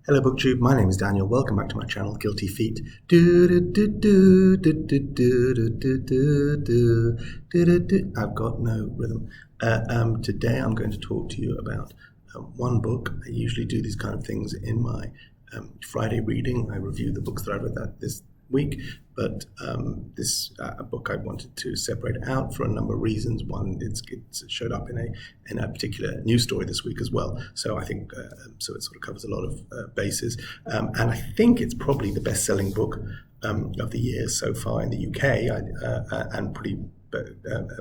Hello BookTube, my name is Daniel. Welcome back to my channel, Guilty Feet. I've got no rhythm. Today I'm going to talk to you about one book. I usually do these kind of things in my Friday reading. I review the books that I read this week, but this book I wanted to separate out for a number of reasons. One, it showed up in a particular news story this week as well, so I think so it sort of covers a lot of bases, and I think it's probably the best-selling book of the year so far in the UK, and pretty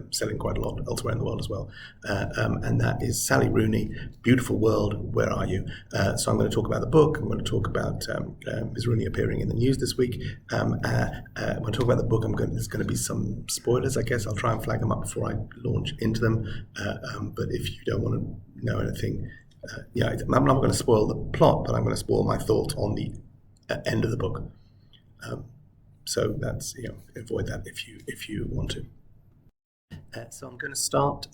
selling quite a lot elsewhere in the world as well, and that is Sally Rooney, Beautiful World, Where Are You? So I'm going to talk about the book. I'm going to talk about Ms. Rooney appearing in the news this week. When I talk about the book, there's going to be some spoilers, I guess. I'll try and flag them up before I launch into them, but if you don't want to know anything, I'm not going to spoil the plot, but I'm going to spoil my thoughts on the end of the book. So that's, avoid that if you want to. So I'm going to start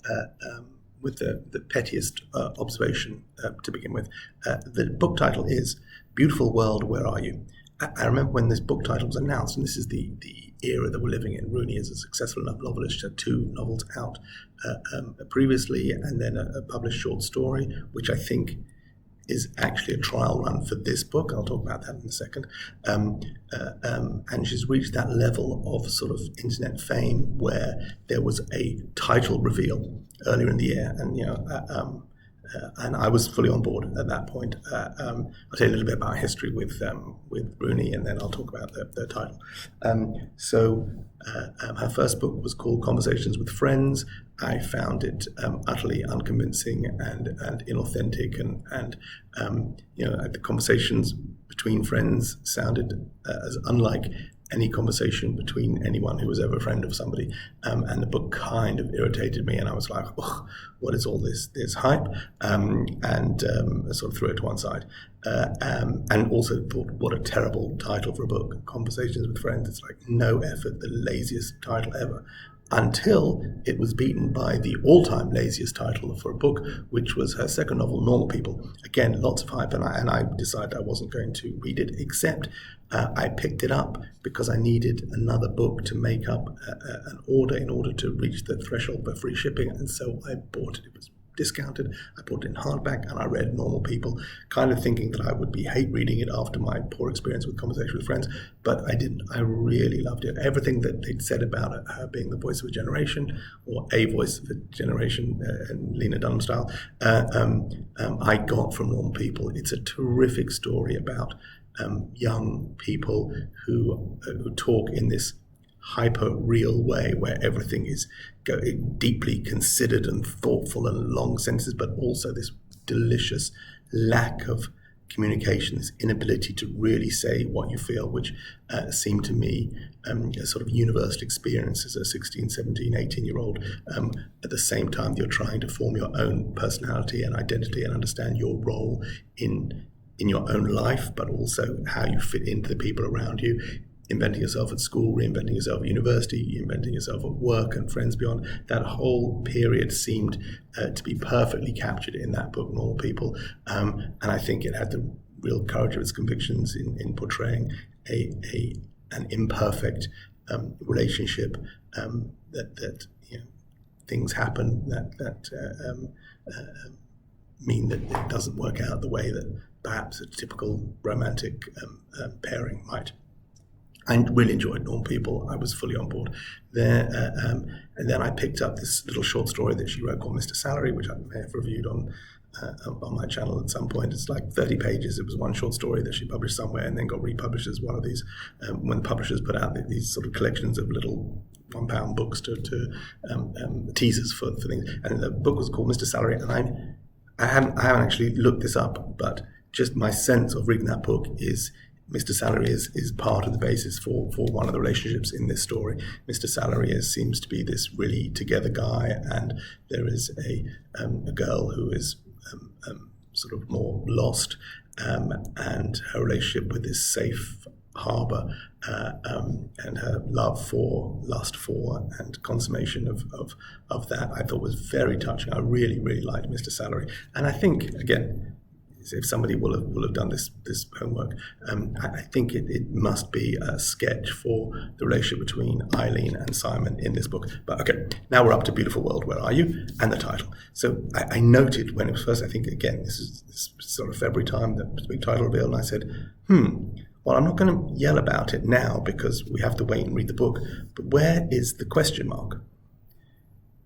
with the pettiest observation to begin with. The book title is Beautiful World, Where Are You? I remember when this book title was announced, and this is the era that we're living in. Rooney is a successful enough novelist. She had 2 novels out previously, and then a published short story, which I think is actually a trial run for this book. I'll talk about that in a second. And she's reached that level of sort of internet fame where there was a title reveal earlier in the year, and I was fully on board at that point. I'll tell you a little bit about history with Rooney, and then I'll talk about the title. So her first book was called Conversations with Friends. I found it utterly unconvincing and inauthentic, and the conversations between friends sounded as unlike any conversation between anyone who was ever a friend of somebody, and the book kind of irritated me, and I was like, oh, what is all this hype, and I sort of threw it to one side, and also thought, what a terrible title for a book, Conversations with Friends. It's like no effort, the laziest title ever, until it was beaten by the all-time laziest title for a book, which was her second novel, Normal People. Again, lots of hype, and I decided I wasn't going to read it, except I picked it up because I needed another book to make up an order in order to reach the threshold for free shipping, and so I bought it. It was discounted. I bought it in hardback, and I read Normal People, kind of thinking that I would be hate reading it after my poor experience with Conversation with Friends, but I didn't. I really loved it. Everything that they'd said about her being the voice of a generation, or a voice of a generation, in Lena Dunham style, I got from Normal People. It's a terrific story about young people who talk in this hyper-real way where everything is deeply considered and thoughtful and long sentences, but also this delicious lack of communication, this inability to really say what you feel, which seemed to me a sort of universal experience as a 16, 17, 18-year-old, at the same time you're trying to form your own personality and identity and understand your role in your own life, but also how you fit into the people around you. Inventing yourself at school, reinventing yourself at university, reinventing yourself at work and friends beyond. That whole period seemed to be perfectly captured in that book, Normal People. And I think it had the real courage of its convictions in portraying an imperfect relationship, that things happen that mean that it doesn't work out the way that perhaps a typical romantic pairing might. I really enjoyed Normal People. I was fully on board there. And then I picked up this little short story that she wrote called Mr. Salary, which I may have reviewed on my channel at some point. It's like 30 pages. It was one short story that she published somewhere and then got republished as one of these, when the publishers put out these sort of collections of little £1 books to teasers for things. And the book was called Mr. Salary. And I haven't actually looked this up, but just my sense of reading that book is Mr. Salary is part of the basis for one of the relationships in this story. Mr. Salary seems to be this really together guy, and there is a girl who is sort of more lost, and her relationship with this safe harbour, and her love for, lust for, and consummation of that, I thought was very touching. I really, really liked Mr. Salary, and I think, again, if somebody will have done this homework, I think it must be a sketch for the relationship between Eileen and Simon in this book. But okay, now we're up to Beautiful World, Where Are You? And the title. So I noted when it was first, I think, again, this is sort of February time, the big title reveal, and I said, well, I'm not going to yell about it now because we have to wait and read the book, but where is the question mark?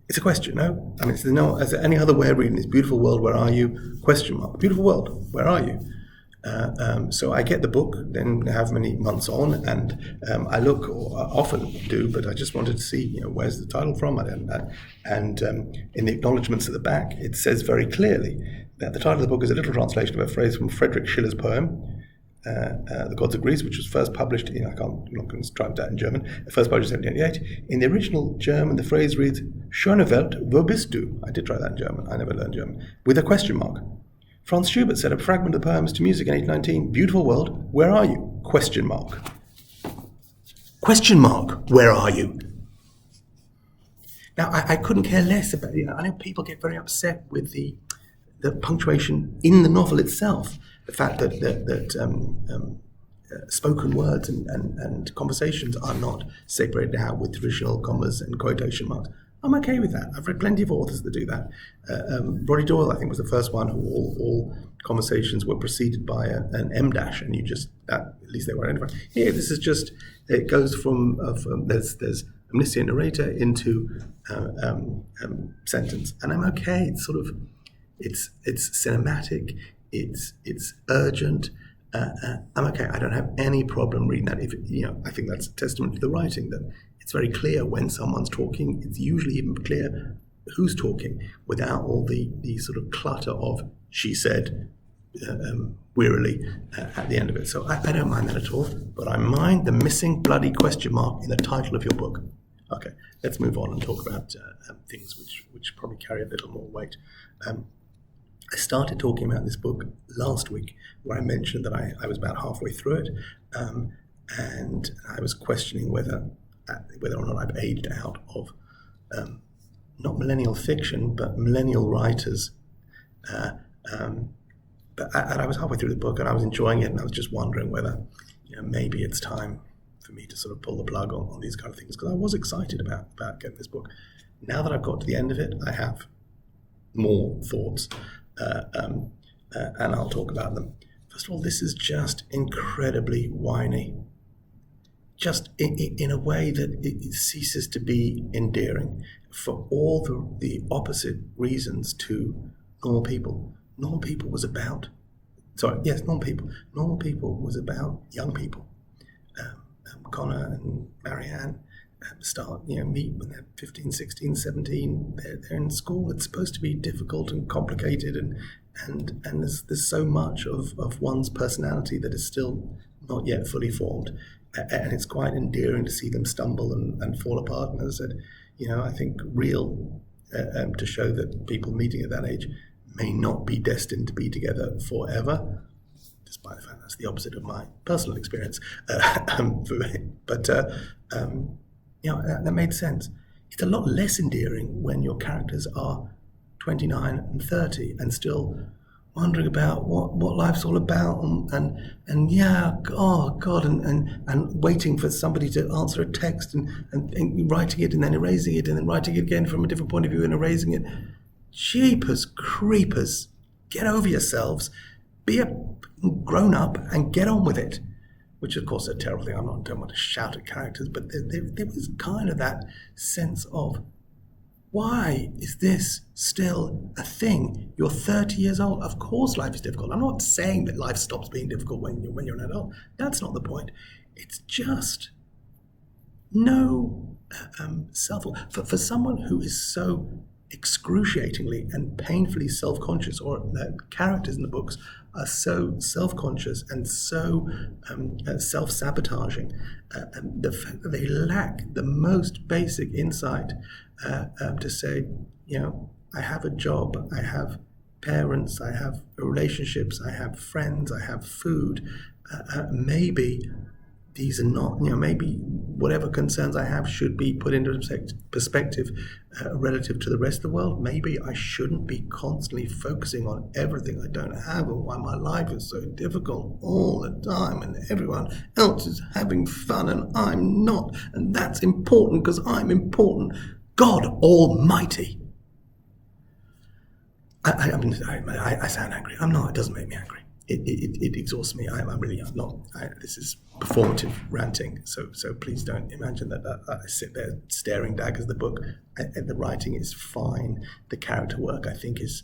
It's a question, no? I mean, is there any other way of reading this? Beautiful World, Where Are You? Question mark. Beautiful World, Where Are You? So I get the book, then however many months on, and I look, or I often do, but I just wanted to see, where's the title from? And in the acknowledgements at the back, it says very clearly that the title of the book is a literal translation of a phrase from Friedrich Schiller's poem, The Gods of Greece, which was first published in, I'm not going to try that in German, first published in 1788. In the original German, the phrase reads, Schöne Welt, wo bist du? I did try that in German, I never learned German, with a question mark. Franz Schubert set a fragment of the poems to music in 1819, Beautiful World, Where Are You? Question mark. Question mark, where are you? Now, I couldn't care less about it. I know people get very upset with the punctuation in the novel itself. The fact that spoken words and conversations are not separated out with traditional commas and quotation marks. I'm okay with that. I've read plenty of authors that do that. Roddy Doyle, I think, was the first one who all conversations were preceded by an M dash, and at least they were identified. Here, this is just, it goes from there's omniscient narrator into sentence, and I'm okay. It's sort of, it's cinematic. It's urgent. I'm okay. I don't have any problem reading that. I think that's a testament to the writing, that it's very clear when someone's talking. It's usually even clear who's talking without all the sort of clutter of she said wearily at the end of it. So I don't mind that at all, but I mind the missing bloody question mark in the title of your book. Okay, let's move on and talk about things which probably carry a little more weight. I started talking about this book last week, where I mentioned that I was about halfway through it, and I was questioning whether or not I've aged out of not millennial fiction, but millennial writers. But I was halfway through the book, and I was enjoying it, and I was just wondering whether maybe it's time for me to sort of pull the plug on these kind of things, because I was excited about getting this book. Now that I've got to the end of it, I have more thoughts. And I'll talk about them. First of all, this is just incredibly whiny. Just in a way that it ceases to be endearing for all the opposite reasons to Normal People. Normal People was about, Normal People was about young people. Connor and Marianne meet when they're 15, 16, 17. They're in school. It's supposed to be difficult and complicated, and there's so much of one's personality that is still not yet fully formed, and it's quite endearing to see them stumble and fall apart. And as I said, I think real to show that people meeting at that age may not be destined to be together forever, despite the fact that's the opposite of my personal experience. But that made sense. It's a lot less endearing when your characters are 29 and 30 and still wondering about what life's all about and waiting for somebody to answer a text and writing it and then erasing it and then writing it again from a different point of view and erasing it. Jeepers creepers, get over yourselves, be a grown up and get on with it. Which, of course, is a terrible thing. I don't want to shout at characters, but there was kind of that sense of, why is this still a thing? You're 30 years old. Of course life is difficult. I'm not saying that life stops being difficult when you're an adult. That's not the point. It's just no self. For someone who is so excruciatingly and painfully self-conscious, or the characters in the books are so self-conscious and so self-sabotaging, the fact that they lack the most basic insight to say, I have a job, I have parents, I have relationships, I have friends, I have food. Maybe these are not, maybe whatever concerns I have should be put into perspective relative to the rest of the world. Maybe I shouldn't be constantly focusing on everything I don't have and why my life is so difficult all the time and everyone else is having fun and I'm not. And that's important because I'm important. God Almighty. I sound angry. I'm not. It doesn't make me angry. It exhausts me. I'm really not. This is performative ranting. So please don't imagine that I sit there staring daggers at the book. The writing is fine. The character work I think is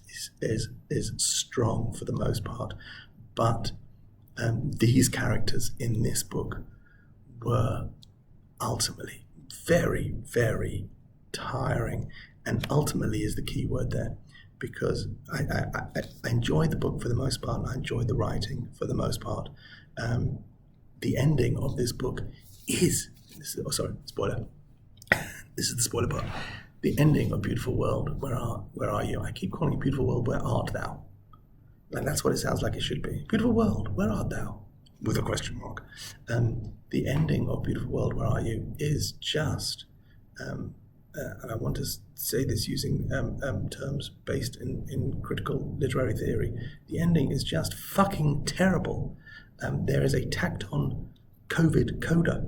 strong for the most part. But these characters in this book were ultimately very, very tiring, and ultimately is the key word there. Because I enjoyed the book for the most part, and I enjoyed the writing for the most part. The ending of this book spoiler. This is the spoiler part. The ending of Beautiful World, where are you? I keep calling it Beautiful World, where art thou? Like that's what it sounds like it should be. Beautiful World, where art thou? With a question mark. The ending of Beautiful World, where are you? Is just and I want to say this using terms based in critical literary theory. The ending is just fucking terrible. There is a tacked on COVID coda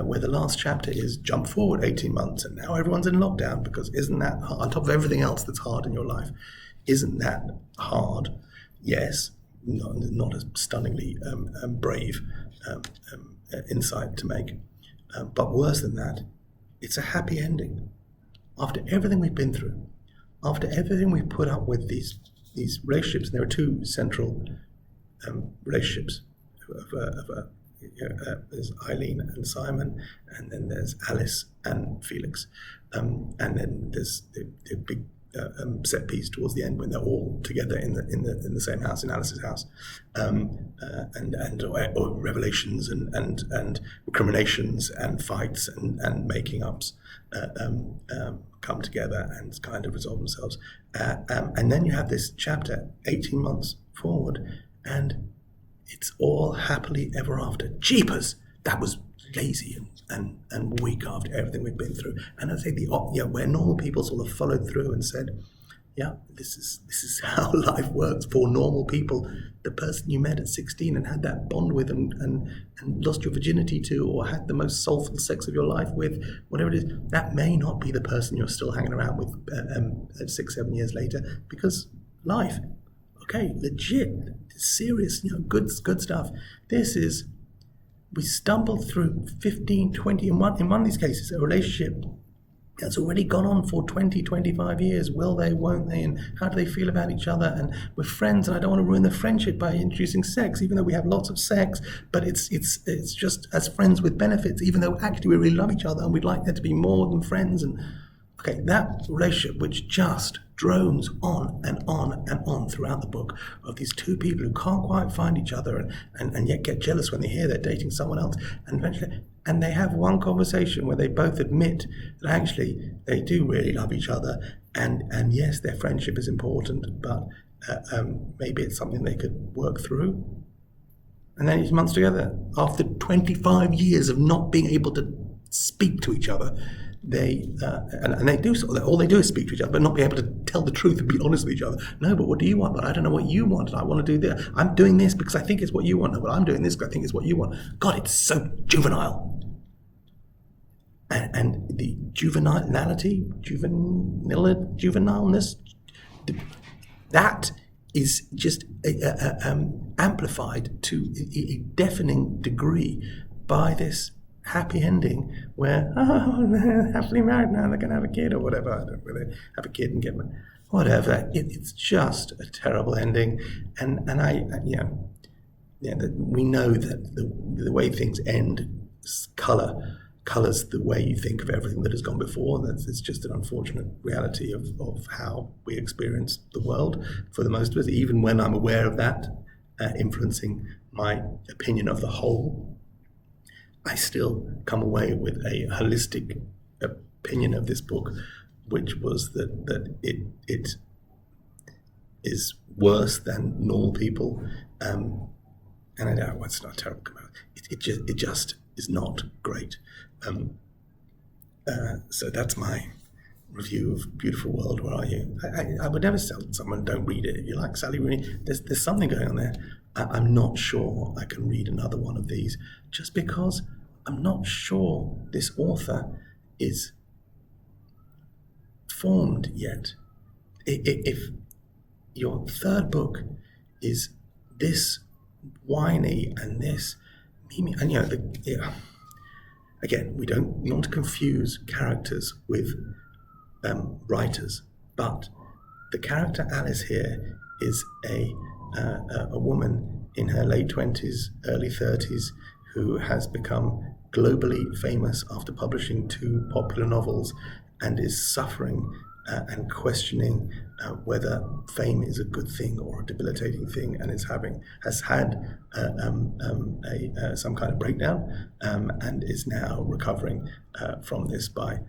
where the last chapter is jump forward 18 months and now everyone's in lockdown, because isn't that, on top of everything else that's hard in your life, isn't that hard? Yes, not a stunningly brave insight to make. But worse than that, it's a happy ending. After everything we've been through, after everything we've put up with, these relationships, and there are two central relationships. There's Eileen and Simon, and then there's Alice and Felix, and then there's the big set piece towards the end when they're all together in the same house, in Alice's house, or revelations and recriminations and fights and making ups come together and kind of resolve themselves, and then you have this chapter 18 months forward, and it's all happily ever after. Jeepers, that was lazy and weak after everything we've been through. And I think where normal people sort of followed through and said, yeah, this is how life works for normal people. The person you met at 16 and had that bond with and lost your virginity to, or had the most soulful sex of your life with, whatever it is, that may not be the person you're still hanging around with 6-7 years later, because life, okay, legit, serious, good stuff. This is, we stumbled through 15, 20, in one of these cases, a relationship that's already gone on for 20, 25 years. Will they, won't they, and how do they feel about each other? And we're friends, and I don't want to ruin the friendship by introducing sex, even though we have lots of sex, but it's just as friends with benefits, even though actually we really love each other and we'd like there to be more than friends. And okay, that relationship which just drones on and on and on throughout the book, of these two people who can't quite find each other and yet get jealous when they hear they're dating someone else, and eventually, and they have one conversation where they both admit that actually they do really love each other, and yes, their friendship is important, but maybe it's something they could work through. And then 18 months together, after 25 years of not being able to speak to each other, they do all they do is speak to each other, but not be able to tell the truth and be honest with each other. No, but what do you want? But I don't know what you want, and I want to do this. I'm doing this because I think it's what you want. No, but I'm doing this because I think it's what you want. God, it's so juvenile. And the juvenileness, that is just amplified to a deafening degree by this happy ending where, they're happily married now, they're going to have a kid or whatever. I don't really have a kid and get married. Whatever. It's just a terrible ending. And we know that the way things end colors the way you think of everything that has gone before. It's just an unfortunate reality of how we experience the world for the most of us, even when I'm aware of that influencing my opinion of the whole. I still come away with a holistic opinion of this book, which was that it is worse than normal people, and I know it's not terrible. It is not great. So that's my review of Beautiful World. Where Are You? I would never tell someone don't read it. If you like Sally Rooney, there's something going on there. I'm not sure I can read another one of these, just because I'm not sure this author is formed yet. If your third book is this whiny and this mimi, and again, we don't want to confuse characters with writers, but the character Alice here is a woman in her late 20s, early 30s, who has become globally famous after publishing 2 popular novels, and is suffering and questioning whether fame is a good thing or a debilitating thing, and has had some kind of breakdown, and is now recovering from this by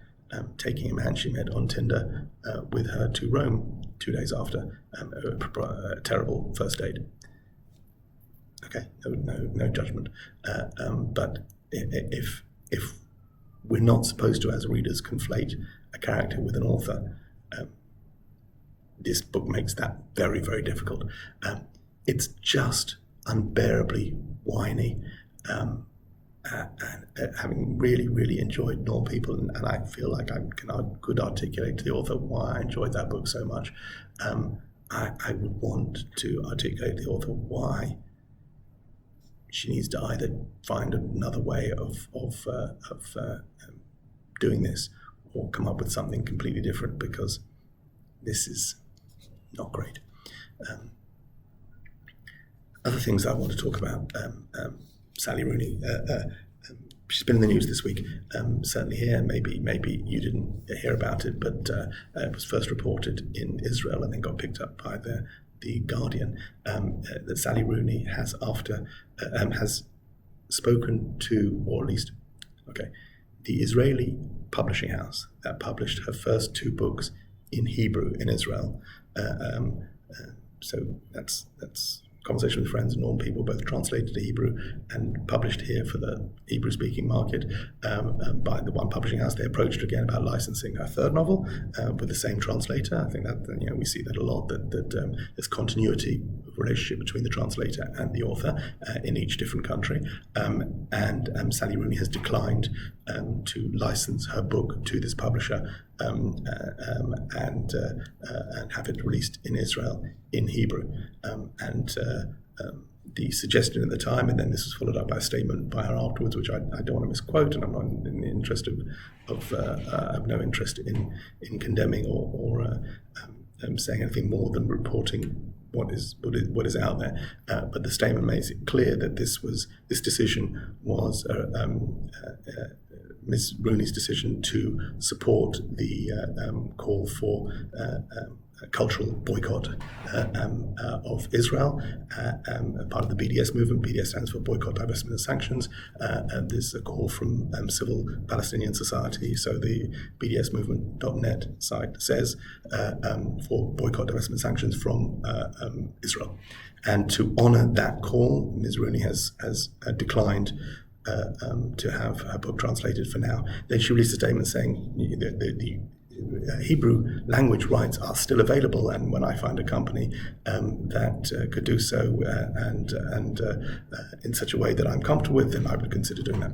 taking a man she met on Tinder with her to Rome 2 days after a terrible first date. Okay, no judgment. But if we're not supposed to, as readers, conflate a character with an author, this book makes that very, very difficult. It's just unbearably whiny. And having really, really enjoyed Normal People, and I feel like I could articulate to the author why I enjoyed that book so much, I would want to articulate to the author why she needs to either find another way of doing this, or come up with something completely different, because this is not great. Other things I want to talk about. Sally Rooney. She's been in the news this week, certainly here. Maybe you didn't hear about it, but it was first reported in Israel and then got picked up by the Guardian, that Sally Rooney has spoken to, or at least, the Israeli publishing house that published her first 2 books in Hebrew in Israel. So that's Conversation with Friends and Normal People, both translated to Hebrew and published here for the Hebrew-speaking market by the one publishing house. They approached again about licensing her third novel with the same translator. I think that we see that a lot, that there's continuity of relationship between the translator and the author in each different country. And Sally Rooney has declined to license her book to this publisher and have it released in Israel in Hebrew. The suggestion at the time, and then this was followed up by a statement by her afterwards, which I don't want to misquote, and I'm not in the interest I have no interest in condemning or saying anything more than reporting what is out there. But the statement makes it clear that this decision was Ms. Rooney's decision to support the call for a cultural boycott of Israel, part of the BDS movement. BDS stands for Boycott, Divestment and Sanctions. There's a call from Civil Palestinian Society, so the BDSmovement.net site says for boycott, divestment, sanctions from Israel. And to honour that call, Ms. Rooney has declined to have her book translated for now. Then she released a statement saying the Hebrew language rights are still available, and when I find a company that could do so and in such a way that I'm comfortable with, then I would consider doing that.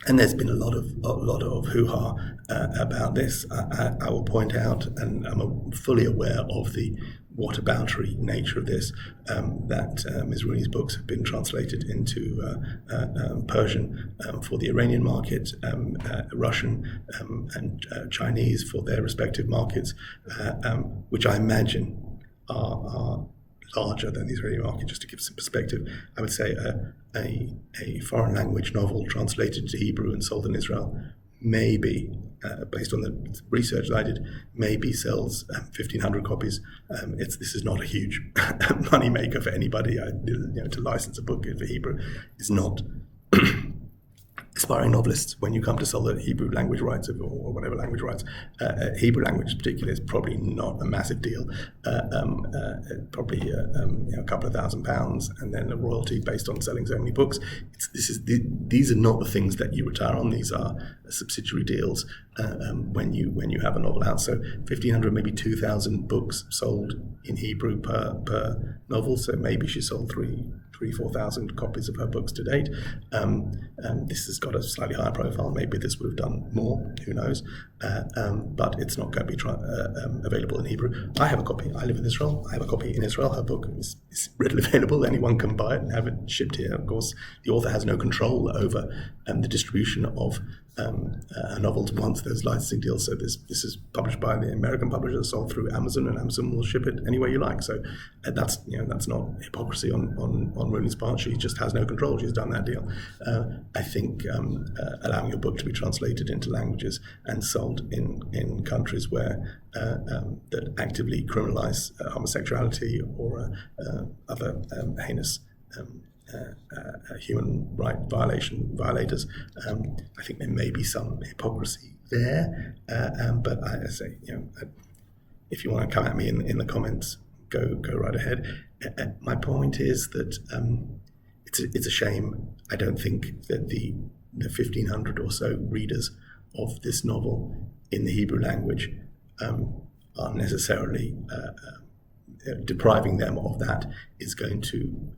And there's been a lot of hoo-ha about this. I will point out, and I'm fully aware of the whataboutery nature of this, that Ms. Rooney's books have been translated into Persian for the Iranian market, Russian and Chinese for their respective markets, which I imagine are larger than the Israeli market. Just to give some perspective, I would say a foreign language novel translated to Hebrew and sold in Israel maybe, based on the research that I did, maybe sells 1,500 copies. This is not a huge money maker for anybody. To license a book for Hebrew is not aspiring novelists, when you come to sell the Hebrew language rights or whatever language rights, Hebrew language in particular is probably not a massive deal. Probably a couple of £1,000, and then a royalty based on selling so many books. These are not the things that you retire on. These are subsidiary deals when you have a novel out. So 1,500, maybe 2,000 books sold in Hebrew per novel. So maybe she sold 4,000 copies of her books to date. This has got a slightly higher profile. Maybe this would have done more, who knows? But it's not going to be available in Hebrew. I have a copy. I live in Israel. I have a copy in Israel. Her book is readily available. Anyone can buy it and have it shipped here. Of course, the author has no control over the distribution of novels once there's licensing deals. So this is published by the American publisher, sold through Amazon, and Amazon will ship it anywhere you like. So that's not hypocrisy on Rooney's part. She just has no control. She's done that deal. I think allowing your book to be translated into languages and sold in countries where that actively criminalize homosexuality or other heinous human right violators. I think there may be some hypocrisy there, but I say, if you want to come at me in the comments, go right ahead. My point is that it's a shame. I don't think that the 1,500 or so readers of this novel in the Hebrew language are necessarily depriving them of that is going to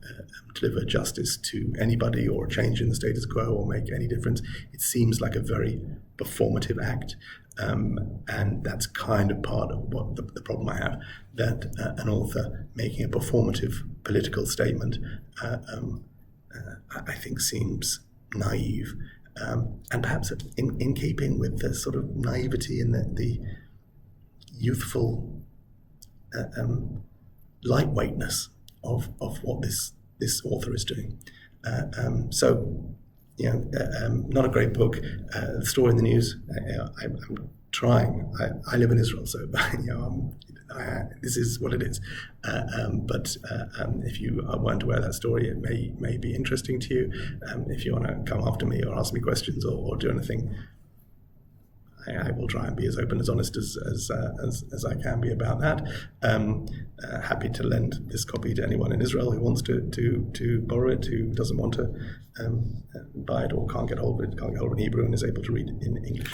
deliver justice to anybody or a change in the status quo or make any difference. It seems like a very performative act, and that's kind of part of what the problem I have, that an author making a performative political statement I think seems naive, and perhaps in keeping with the sort of naivety and the youthful lightweightness of what this author is doing. Not a great book. The story in the news. I'm trying. I live in Israel, so this is what it is. But if you weren't aware of that story, it may be interesting to you. If you want to come after me or ask me questions or do anything, I will try and be as open, as honest as I can be about that. Happy to lend this copy to anyone in Israel who wants to borrow it, who doesn't want to buy it or can't get hold of it, can't get hold of it in Hebrew and is able to read it in English.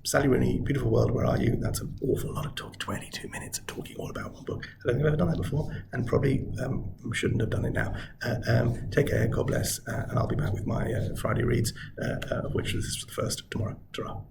Sally Rooney, Beautiful World, Where Are You? That's an awful lot of talking, 22 minutes of talking all about one book. I don't think I've ever done that before, and probably shouldn't have done it now. Take care, God bless, and I'll be back with my Friday reads, of which this is the first tomorrow. Ta-ra.